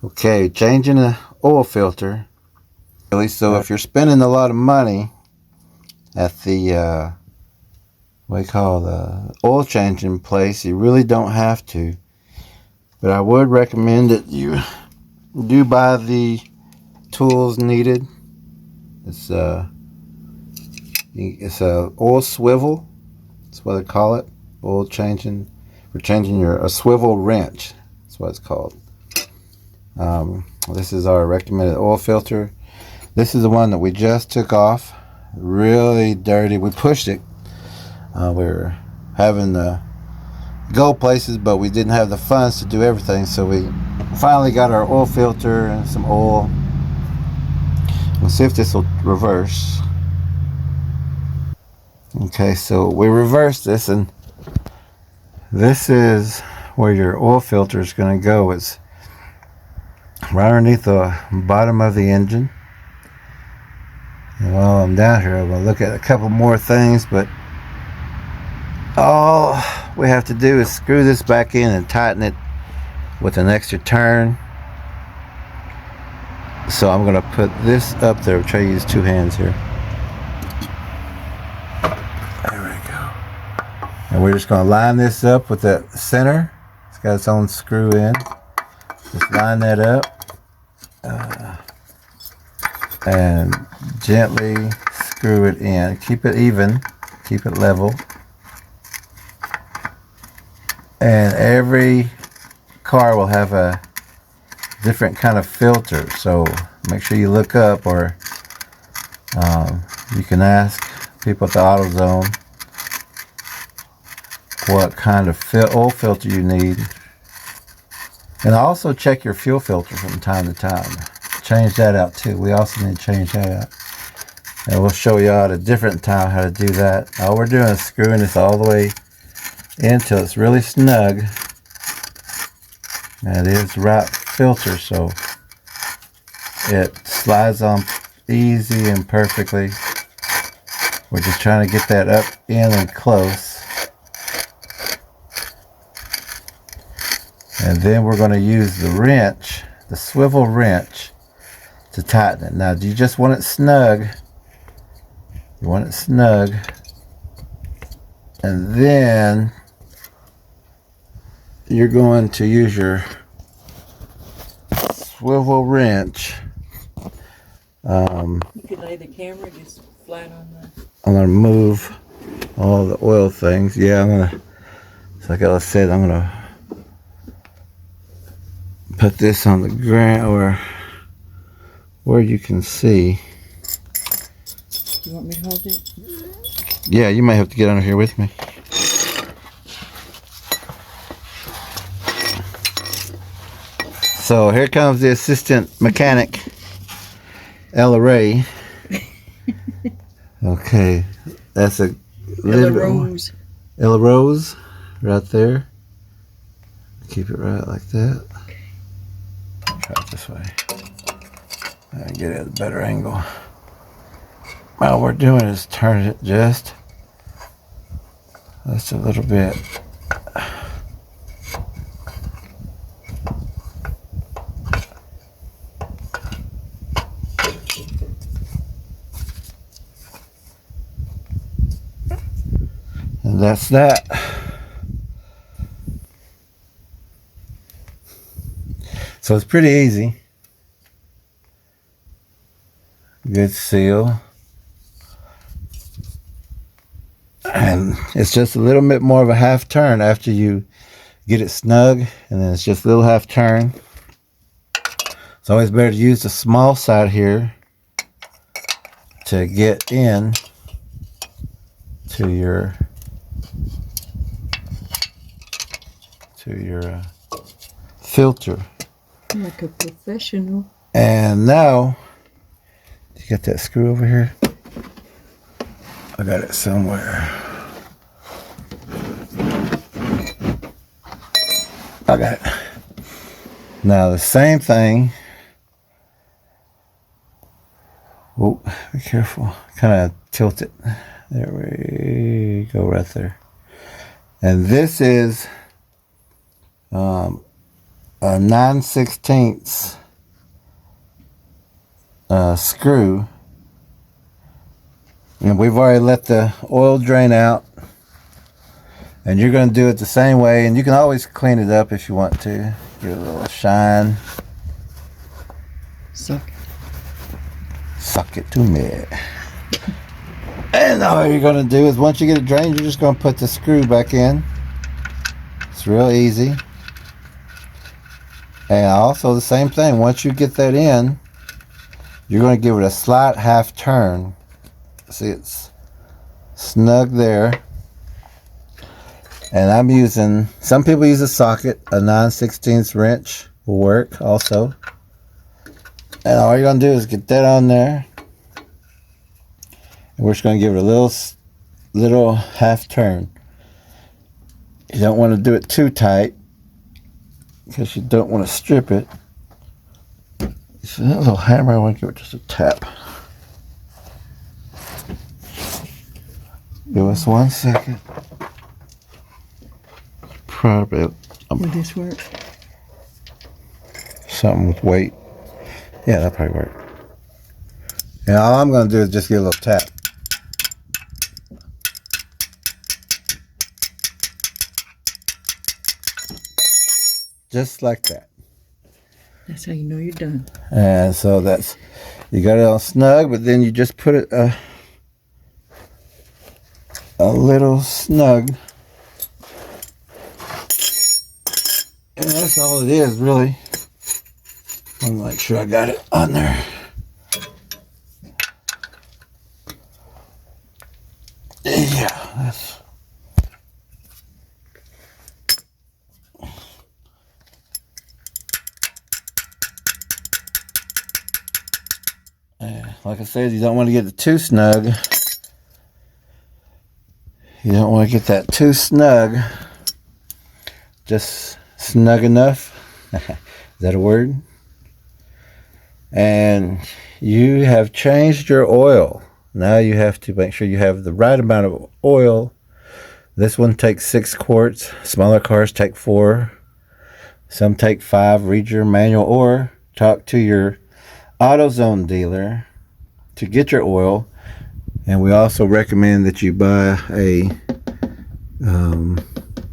Okay, changing the oil filter. So if you're spending a lot of money at the what do you call the oil changing place, you really don't have to. But I would recommend that you do buy the tools needed. It's a oil swivel. That's what they call it. Oil changing. We're changing a swivel wrench. That's what it's called. This is our recommended oil filter. This is the one that we just took off. Really dirty. We pushed it. We were having to go places, but we didn't have the funds to do everything. So we finally got our oil filter and some oil. We'll see if this will reverse. Okay, so we reversed this, and this is where your oil filter is going to go. It's right underneath the bottom of the engine. And while I'm down here, I'm going to look at a couple more things, but all we have to do is screw this back in and tighten it with an extra turn. So I'm going to put this up there. I'll try to use two hands here. There we go. And we're just going to line this up with the center. It's got its own screw in. Just line that up. And gently screw it in. Keep it even. Keep it level. And every car will have a different kind of filter, so make sure you look up, or you can ask people at the AutoZone what kind of oil filter you need. And also check your fuel filter from time to time. Change that out too. We also need to change that out. And we'll show you at a different time how to do that. All we're doing is screwing this all the way in until it's really snug. And it is the right filter, so it slides on easy and perfectly. We're just trying to get that up in and close. And then we're going to use the wrench, the swivel wrench, to tighten it. Now, do you just want it snug? You want it snug. And then you're going to use your swivel wrench. You could lay the camera just flat on the... I'm going to move all the oil things. Yeah, I'm going to, like I said, I'm going to put this on the ground or where you can see. You want me to hold it? Yeah, you might have to get under here with me. So here comes the assistant mechanic, Ella Ray. Okay, that's a Ella Rose. Ella Rose, right there. Keep it right like that. Try it this way. And get it at a better angle. All we're doing is turn it just a little bit. And that's that. So it's pretty easy. Good seal. And it's just a little bit more of a half turn after you get it snug, and then it's just a little half turn. It's always better to use the small side here to get in to your filter. Like a professional. And now, you got that screw over here? I got it somewhere. I got it. Now the same thing. Oh, be careful. Kind of tilt it. There we go, right there. And this is a 9/16 screw, and we've already let the oil drain out, and you're going to do it the same way, and you can always clean it up if you want to. Give it a little shine. Suck. Suck it to me. And all you're going to do is once you get it drained, you're just going to put the screw back in. It's real easy. And also the same thing, once you get that in, you're going to give it a slight half turn. See, it's snug there. And I'm using, some people use a socket, a 9/16 wrench will work also. And all you're going to do is get that on there. And we're just going to give it a little half turn. You don't want to do it too tight because you don't want to strip it. So that little hammer, I want to give it just a tap. Give us 1 second. Probably Would this work? something with weight. Yeah, that'll probably work. And all I'm going to do is just give a little tap. Just like that. That's how you know you're done. And so that's, you got it all snug, but then you just put it a little snug. And that's all it is, really. I'm gonna make sure I got it on there. Yeah, that's. Like I said, you don't want to get it too snug. You don't want to get that too snug. Just snug enough. Is that a word? And you have changed your oil. Now you have to make sure you have the right amount of oil. This one takes 6 quarts. Smaller cars take 4. Some take 5. Read your manual or talk to your AutoZone dealer to get your oil. And we also recommend that you buy a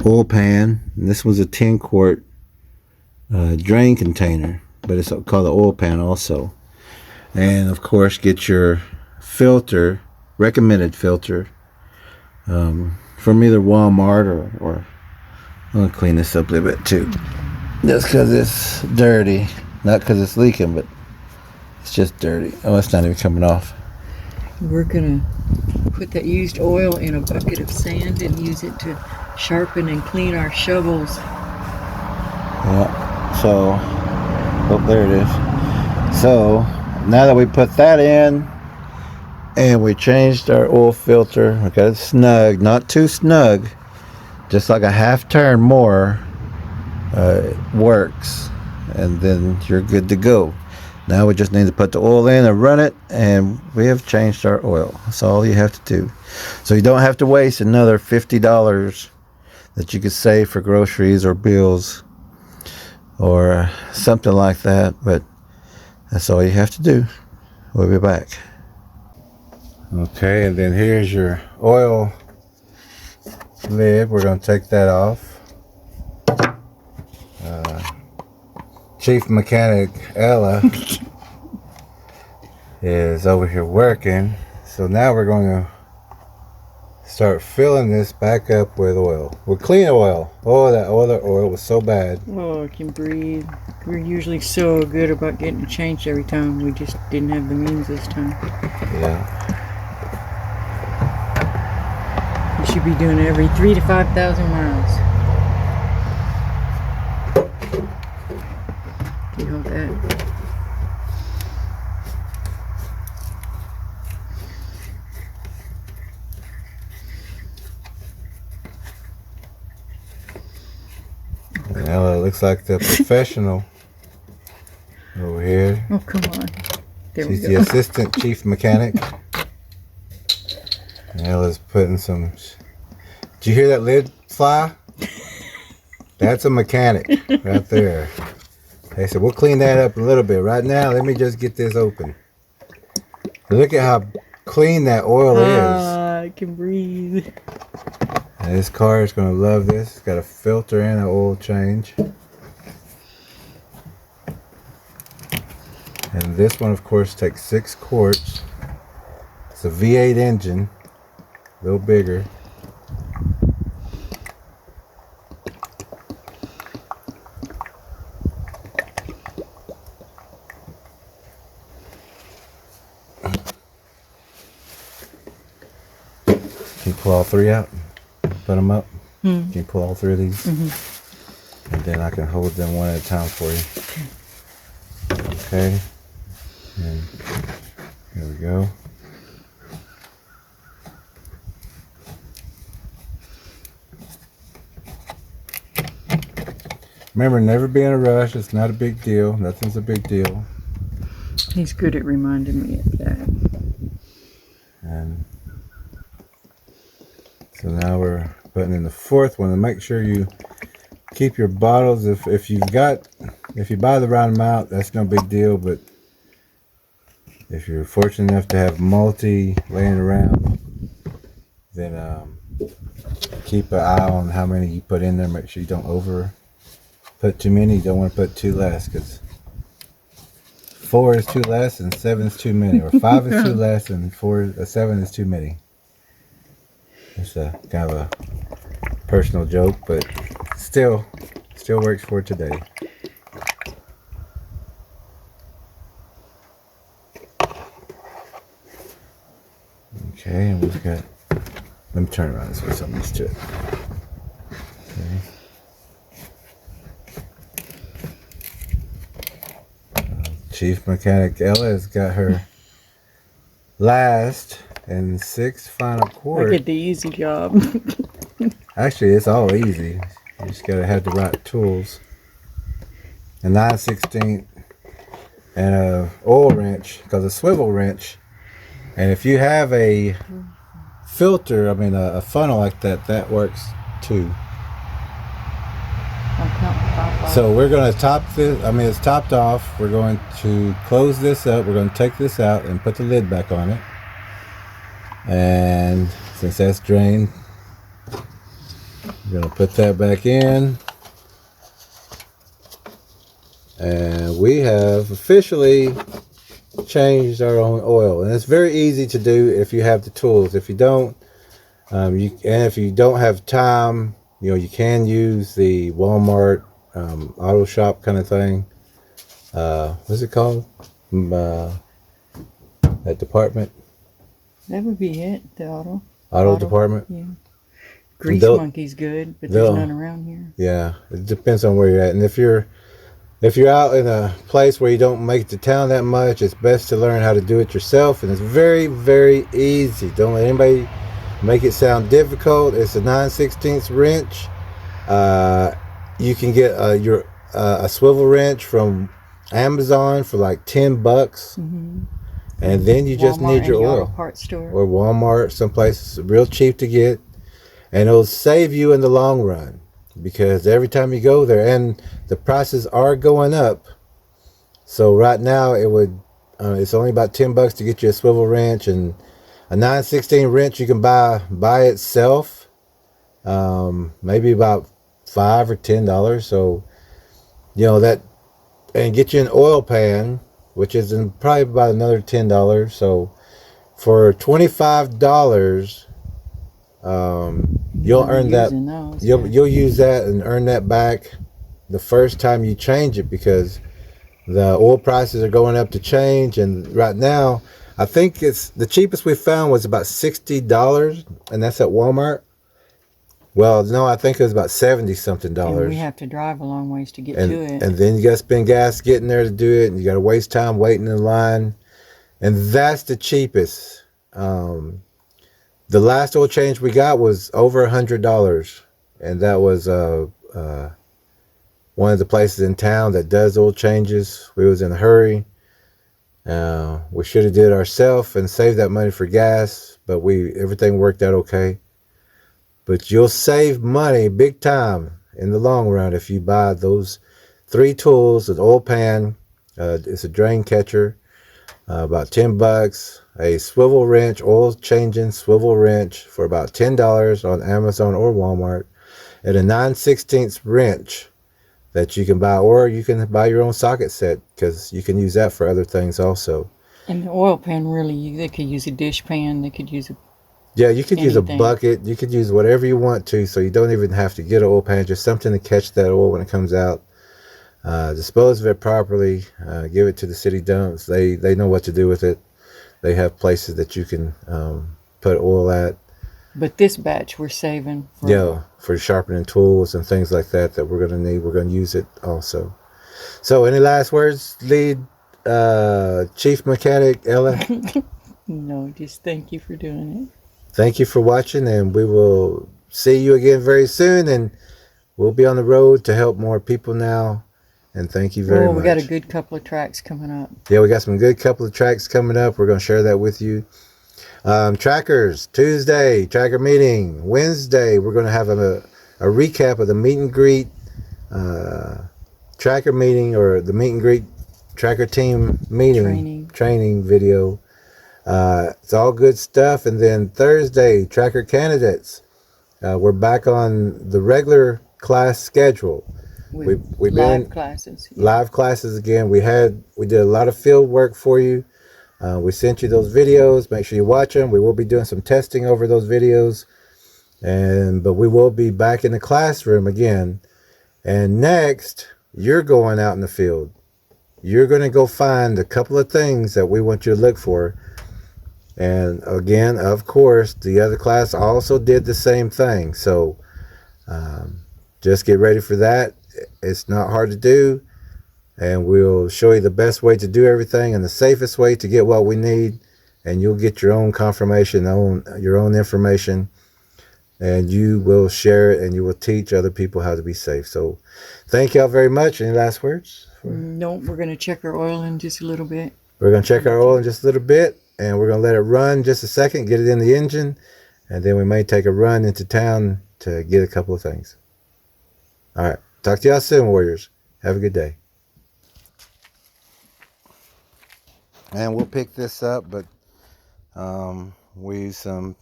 oil pan. And this was a 10 quart drain container, but it's called the oil pan also. And of course, get your filter, recommended filter, from either Walmart or I'm gonna clean this up a little bit too, just because it's dirty, not because it's leaking, but it's just dirty. Oh, it's not even coming off. We're gonna put that used oil in a bucket of sand and use it to sharpen and clean our shovels. Yeah. So, oh, there it is. So now that we put that in and we changed our oil filter, we got it snug, not too snug, just like a half turn more, it works, and then you're good to go. Now we just need to put the oil in and run it, and we have changed our oil. That's all you have to do. So you don't have to waste another $50 that you could save for groceries or bills or something like that, but that's all you have to do. We'll be back. Okay, and then here's your oil lid. We're going to take that off. Chief Mechanic Ella is over here working. So now we're going to start filling this back up with oil. With clean oil. Oh, that other oil was so bad. Oh, I can breathe. We're usually so good about getting it changed every time. We just didn't have the means this time. Yeah. We should be doing it every 3,000 to 5,000 miles. You hold that. And Ella looks like the professional over here. Oh, come on. There She's we the go. assistant chief mechanic. And Ella's putting some. Did you hear that lid fly? That's a mechanic right there. They said, we'll clean that up a little bit. Right now, let me just get this open. Look at how clean that oil is. I can breathe. And this car is going to love this. It's got a filter and an oil change. And this one, of course, takes 6 quarts. It's a V8 engine, a little bigger. Can you pull all 3 out? Put them up? Can you pull all 3 of these? And then I can hold them one at a time for you. Okay. And here we go. Remember, never be in a rush. It's not a big deal. Nothing's a big deal. He's good at reminding me of that. And so now we're putting in the 4th one. And make sure you keep your bottles. If you buy the right amount, that's no big deal. But if you're fortunate enough to have multi laying around, then keep an eye on how many you put in there. Make sure you don't put too many. You don't want to put too less, because 4 is too less and 7 is too many, or 5 is too less and 7 is too many. It's a kind of a personal joke, but still works for today. Okay, and we've got. Let me turn around this way so I'm used to it. Okay. Chief Mechanic Ella has got her last and 6th final I quart. get the easy job. Actually, it's all easy. You just gotta have the right tools. A 9/16 and a oil wrench, because a swivel wrench. And if you have a filter, a funnel like that, that works too. So we're going to top this. It's topped off. We're going to close this up. We're going to take this out and put the lid back on it. And since that's drained, we're going to put that back in. And we have officially changed our own oil. And it's very easy to do if you have the tools. If you don't, if you don't have time, you can use the Walmart auto shop kind of thing. What's it called? That department? That would be it, the auto. Auto department? Yeah. Grease Monkey's good, but there's none around here. Yeah, it depends on where you're at. And if you're out in a place where you don't make it to town that much, it's best to learn how to do it yourself. And it's very, very easy. Don't let anybody make it sound difficult. It's a 9/16 wrench. You can get a swivel wrench from Amazon for like $10, and then you just need your oil. Parts store. Or Walmart, someplace it's real cheap to get, and it'll save you in the long run, because every time you go there, and the prices are going up. So right now it's only about $10 to get you a swivel wrench, and a 9/16 wrench you can buy by itself, maybe about $5 or $10. So that, and get you an oil pan, which is probably about another $10. So for $25, you'll earn that. You'll use that and earn that back the first time you change it, because the oil prices are going up to change. And right now, I think it's the cheapest we found was about $60, and that's at Walmart. Well, no, I think it was about $70-something. And we have to drive a long ways to get to it. And then you got to spend gas getting there to do it, and you got to waste time waiting in line. And that's the cheapest. The last oil change we got was over $100, and that was one of the places in town that does oil changes. We was in a hurry. We should have did it ourselves and saved that money for gas, but everything worked out okay. But you'll save money big time in the long run if you buy those 3 tools: an oil pan, it's a drain catcher, about $10, a swivel wrench, oil changing swivel wrench for about $10 on Amazon or Walmart, and a 9/16 wrench that you can buy, or you can buy your own socket set because you can use that for other things also. And the oil pan, really, they could use a dish pan. They could use a Yeah, you could use a anything. bucket. You could use whatever you want to, so you don't even have to get an oil pan. Just something to catch that oil when it comes out. Dispose of it properly. Give it to the city dumps. They know what to do with it. They have places that you can put oil at. But this batch we're saving for Yeah, for sharpening tools and things like that we're going to need. We're going to use it also. So any last words, lead chief mechanic Ella? No, just thank you for doing it. Thank you for watching, and we will see you again very soon, and we'll be on the road to help more people now. And thank you very much. We got a good couple of tracks coming up. Yeah, we got some good couple of tracks coming up. We're going to share that with you. Trackers, Tuesday, tracker meeting. Wednesday, we're going to have a recap of the meet and greet tracker meeting, or the meet and greet tracker team meeting training video. It's all good stuff. And then Thursday, tracker candidates. We're back on the regular class schedule. We've live classes. Yeah. Live classes again. We did a lot of field work for you. We sent you those videos. Make sure you watch them. We will be doing some testing over those videos, but we will be back in the classroom again. And next, you're going out in the field. You're going to go find a couple of things that we want you to look for. And again, of course, the other class also did the same thing. So just get ready for that. It's not hard to do. And we'll show you the best way to do everything and the safest way to get what we need. And you'll get your own confirmation, your own information. And you will share it, and you will teach other people how to be safe. So thank y'all very much. Any last words? No, we're going to check our oil in just a little bit. We're going to check our oil in just a little bit. And we're going to let it run just a second, get it in the engine. And then we may take a run into town to get a couple of things. All right. Talk to y'all soon, Warriors. Have a good day. And we'll pick this up, but we use some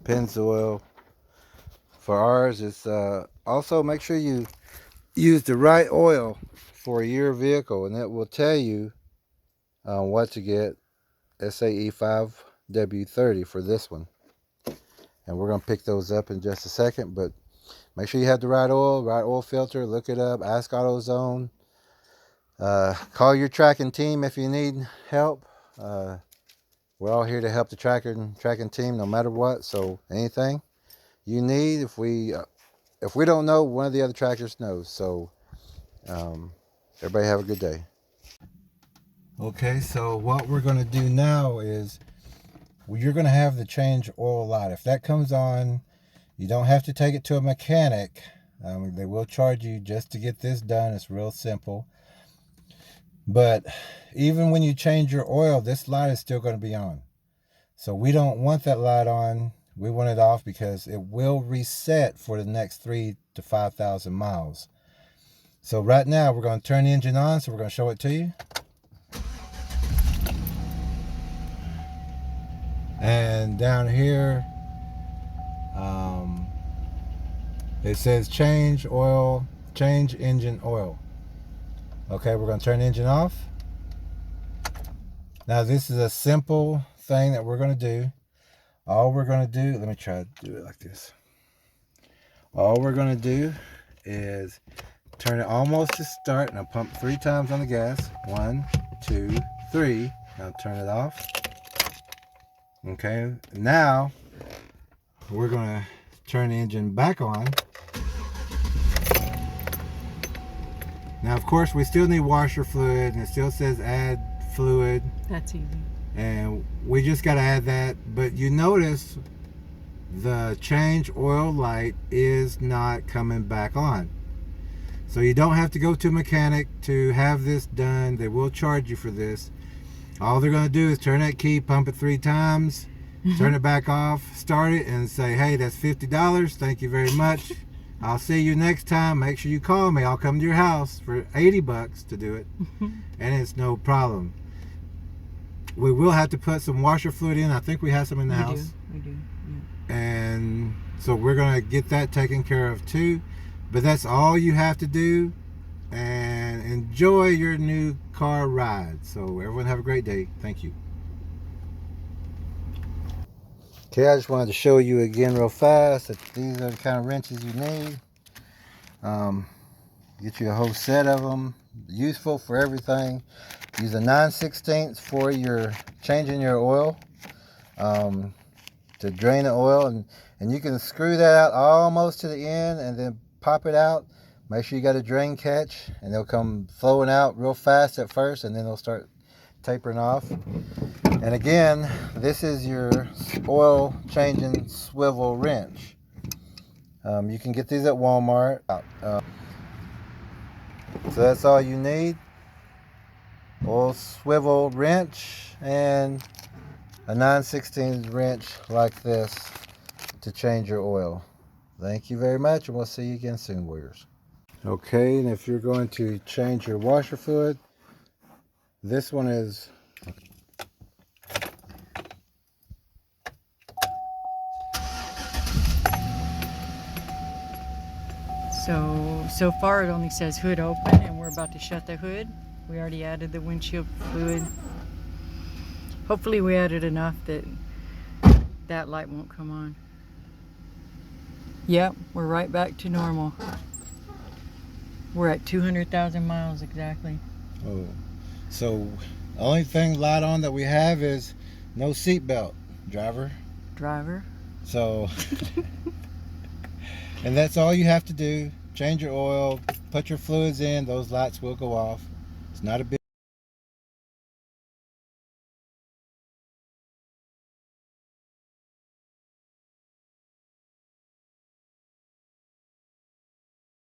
Pennzoil for ours. It's also make sure you use the right oil for your vehicle, and it will tell you what to get. SAE 5W30 for this one. And we're going to pick those up in just a second, but make sure you have the right oil filter. Look it up. Ask AutoZone. Call your tracking team if you need help. We're all here to help the tracking team no matter what. So anything you need, if we don't know, one of the other trackers knows. So everybody have a good day. Okay, so what we're going to do now is you're going to have the change oil light. If that comes on, you don't have to take it to a mechanic. They will charge you just to get this done. It's real simple. But even when you change your oil, this light is still going to be on. So we don't want that light on. We want it off because it will reset for the next 3,000 to 5,000 miles. So right now we're going to turn the engine on. So we're going to show it to you. And down here, it says change engine oil. Okay, we're going to turn the engine off. Now this is a simple thing that we're going to do. All we're going to do, let me try to do it like this. All we're going to do is turn it almost to start. Now pump 3 times on the gas. 1, 2, 3. Now turn it off. Okay, now we're going to turn the engine back on. Now, of course, we still need washer fluid, and it still says add fluid. That's easy. And we just got to add that. But you notice the change oil light is not coming back on. So you don't have to go to a mechanic to have this done. They will charge you for this. All they're going to do is turn that key, pump it 3 times, turn it back off, start it, and say, hey, that's $50. Thank you very much. I'll see you next time. Make sure you call me. I'll come to your house for $80 to do it. And it's no problem. We will have to put some washer fluid in. I think we have some in the house. We do. Yeah. And so we're going to get that taken care of too. But that's all you have to do. And enjoy your new car ride. So everyone have a great day. Thank you. Okay, I just wanted to show you again real fast that these are the kind of wrenches you need. Get you a whole set of them. Useful for everything. Use a 9/16 for your changing your oil, to drain the oil, and you can screw that out almost to the end and then pop it out. Make sure you got a drain catch, and they'll come flowing out real fast at first, and then they'll start tapering off. And again, this is your oil changing swivel wrench. You can get these at Walmart. So that's all you need. Oil swivel wrench and a 9/16 wrench like this to change your oil. Thank you very much, and we'll see you again soon, warriors. Okay, and if you're going to change your washer fluid, this one is So far it only says hood open, and we're about to shut the hood. We already added the windshield fluid. Hopefully we added enough that that light won't come on. Yep, we're right back to normal. We're at 200,000 miles exactly. Oh, so the only thing light on that we have is no seatbelt, driver. So, and that's all you have to do. Change your oil, put your fluids in, those lights will go off. It's not a big